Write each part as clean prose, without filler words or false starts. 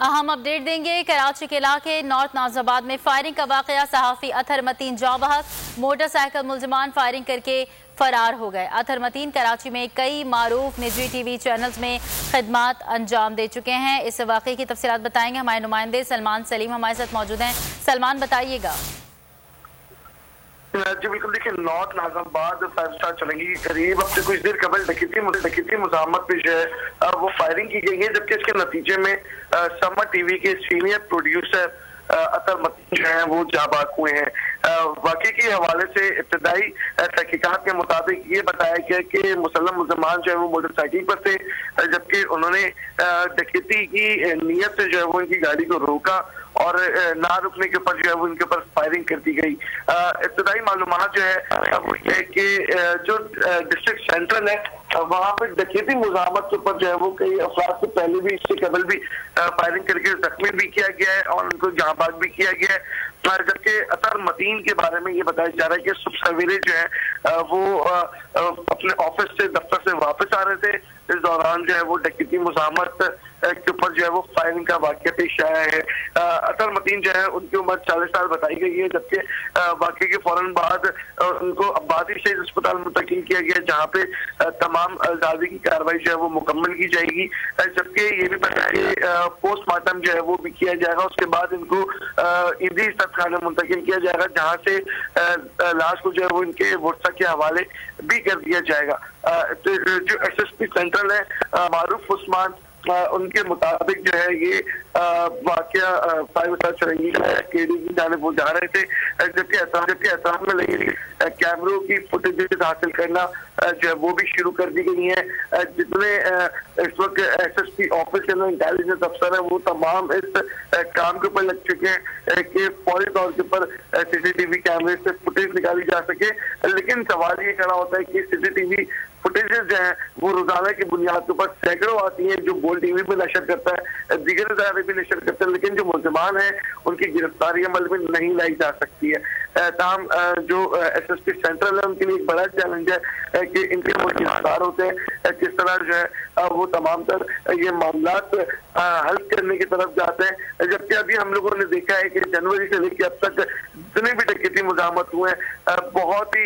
अहम अपडेट देंगे। कराची के इलाके नॉर्थ नाजिबाद में फायरिंग का वाकया, सहाफ़ी अतहर मतीन जौबहक, मोटरसाइकिल मुलजमान फायरिंग करके फरार हो गए। अतहर मतीन कराची में कई मारूफ निजी टीवी चैनल्स में खिदमात अंजाम दे चुके हैं। इस वाक़े की तफसीलात बताएंगे हमारे नुमाइंदे सलमान सलीम हमारे साथ मौजूद हैं। सलमान, बताइएगा। जी बिल्कुल, देखिए नॉर्थ नाजिबाद 5 स्टार चलेंगी के करीब अब से कुछ देर कबल डकैती मुजामत पे जो है वो फायरिंग की गई है, जबकि इसके नतीजे में समर टीवी के सीनियर प्रोड्यूसर अतहर मतीन जो है वो जाबाक हुए हैं। वाकई के हवाले से इब्तदाई तहकीकात के मुताबिक ये बताया गया कि मुसल्लम मुसलमान जो है वो मोटरसाइकिल पर थे, जबकि उन्होंने डकैती की नीयत से जो है वो इनकी गाड़ी को रोका और ना रुकने के ऊपर जो है वो इनके ऊपर फायरिंग कर दी गई। इब्तदाई मालूमात जो है वो ये कि जो डिस्ट्रिक्ट सेंट्रल है वहाँ पर डकैती मुजामत के ऊपर जो है वो कई अफराद से पहले भी इससे कबल भी फायरिंग करके जख्मी भी किया गया है और उनको जहाँ बाग भी किया गया है। जबकि अतहर मतीन के बारे में ये बताया जा रहा है कि सुबह सवेरे जो है वो अपने ऑफिस से दफ्तर से वापस आ रहे थे। इस दौरान जो है वो डकैती मुजामत के ऊपर जो है वो फायरिंग का वाक़या पेश आया है। अतहर मतीन जो है उनकी उम्र 40 साल बताई गई है, जबकि वाक़े के फौरन बाद उनको अब्बासी शहीद अस्पताल मुंतकिल किया गया, जहाँ पे तमाम आज़ादी की कार्रवाई जो है वो मुकम्मल की जाएगी। जबकि ये भी बताया पोस्टमार्टम जो है वो भी किया जाएगा, उसके बाद इनको ईदी खाना मुंतकिल किया जाएगा, जहाँ से लाश को जो है वो इनके वर्षा के हवाले भी कर दिया जाएगा। तो जो SSP सेंट्रल है मारूफ उस्मान, उनके मुताबिक जो है ये वाकया 5 स्टार चरंगी केडी की जानिब वो जा रहे थे, जबकि एहतराम में लगी कैमरों की फुटेज हासिल करना जो है वो भी शुरू कर दी गई है। जितने इस वक्त SSP ऑफिस के अंदर इंटेलिजेंस अफसर है वो तमाम इस काम के ऊपर लग चुके हैं कि फौरी तौर के ऊपर CCTV कैमरे से फुटेज निकाली जा सके। लेकिन सवाल ये खड़ा होता है कि CCTV फुटेजेस जो है वो रोजाना की बुनियाद के ऊपर सैकड़ों आती हैं, जो गोल टीवी पे नशर करता है, दीगर इदारे भी नशर करते हैं, लेकिन जो मुलजमान है उनकी गिरफ्तारी अमल में नहीं लाई जा सकती है। ताम जो SSP सेंट्रल है उनके लिए एक बड़ा चैलेंज है कि इनके वो गिरफ्तार होते हैं, किस तरह जो है वो तमाम तर ये मामलात हल करने की तरफ जाते हैं। जबकि अभी हम लोगों ने देखा है कि जनवरी से लेकर अब तक जितने भी डकैती मुजामत हुए हैं बहुत ही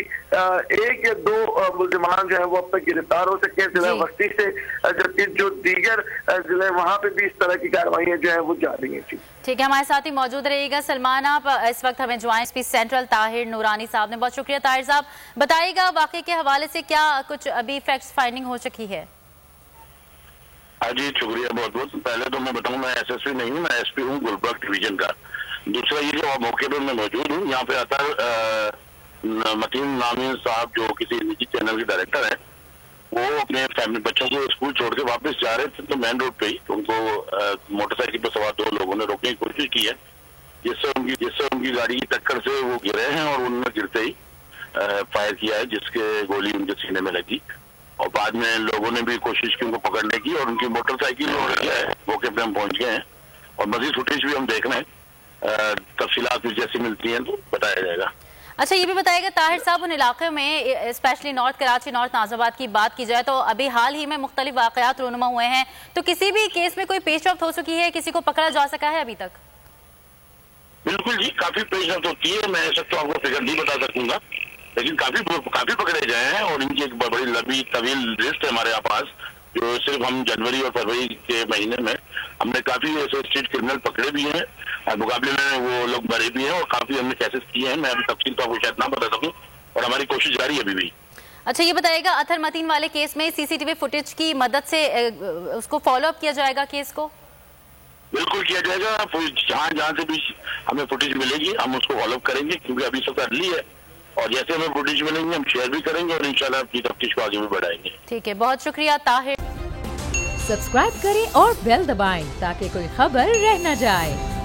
1 या 2 मुलजमान जो है वो अब तक गिरफ्तार हो सके जिला वस्ती से, जबकि जो दीगर जिले वहाँ पे भी इस तरह की कार्रवाइयाँ जो है वो जारी हैं। ठीक है, हमारे साथ ही मौजूद रहिएगा। सलमान, आप इस वक्त हमें ज्वाइन SSP सेंट्रल ताहिर नूरानी साहब ने, बहुत शुक्रिया। ताहिर साहब, बताइएगा वाकई के हवाले से क्या कुछ अभी फैक्ट्स फाइंडिंग हो चुकी है? हाँ जी, शुक्रिया बहुत बहुत। पहले तो मैं बताऊँ मैं SSP नहीं हूँ, मैं SP हूँ गुलबर्ग डिवीजन का। दूसरा ये जो मौके पर मैं मौजूद हूँ, यहाँ पे अतहर मतीन नामी साहब जो किसी निजी चैनल के डायरेक्टर हैं, वो अपने फैमिली बच्चों को स्कूल छोड़ के वापस जा रहे थे, तो मेन रोड पे ही उनको मोटरसाइकिल पर सवार 2 लोगों ने रोकने की कोशिश की है, जिससे उनकी गाड़ी की टक्कर से वो गिरे हैं और उन्होंने गिरते ही फायर किया है, जिसके गोली उनके सीने में लगी। और बाद में लोगों ने भी कोशिश की उनको पकड़ने की और उनकी मोटरसाइकिल मौके पे हम पहुंच गए हैं और मजीद फुटेज भी हम देख रहे हैं। तफसीलात भी जैसी मिलती हैं तो बताया जाएगा। अच्छा, ये भी बताइएगा ताहिर साहब, उन इलाके में स्पेशली नॉर्थ कराची, नॉर्थ नाजिबाद की बात की जाए तो अभी हाल ही में मुख्तलिफ वाक़यात रूनुमा हुए हैं, तो किसी भी केस में कोई पेशरफ्त हो चुकी है, किसी को पकड़ा जा सका है अभी तक? बिल्कुल जी, काफी पेशरफ्त होती है। मैं ऐसा तो आपको फिगर नहीं बता सकूंगा, लेकिन काफी पकड़े गए हैं और इनकी एक बड़ी लंबी तवील लिस्ट है हमारे पास, जो सिर्फ हम जनवरी और फरवरी के महीने में हमने काफी ऐसे स्ट्रीट क्रिमिनल पकड़े भी हैं, मुकाबले में वो लोग मरे भी हैं और काफी हमने केसेस किए हैं। मैं अभी तफसील तो आपको शायद ना बता सकूं और हमारी कोशिश जारी है अभी भी। अच्छा, ये बताइएगा अतहर मतीन वाले केस में CCTV फुटेज की मदद से उसको फॉलो अप किया जाएगा केस को? बिल्कुल किया जाएगा, जहाँ से भी हमें फुटेज मिलेगी हम उसको फॉलो अप करेंगे, क्योंकि अभी सब अर्ली है और जैसे हमें फुटेज मिलेंगे हम शेयर भी करेंगे और इंशाल्लाह अपनी तफ्तीश को आगे भी बढ़ाएंगे। ठीक है, बहुत शुक्रिया ताहिर। सब्सक्राइब करें और बेल दबाएं ताकि कोई खबर रह न जाए।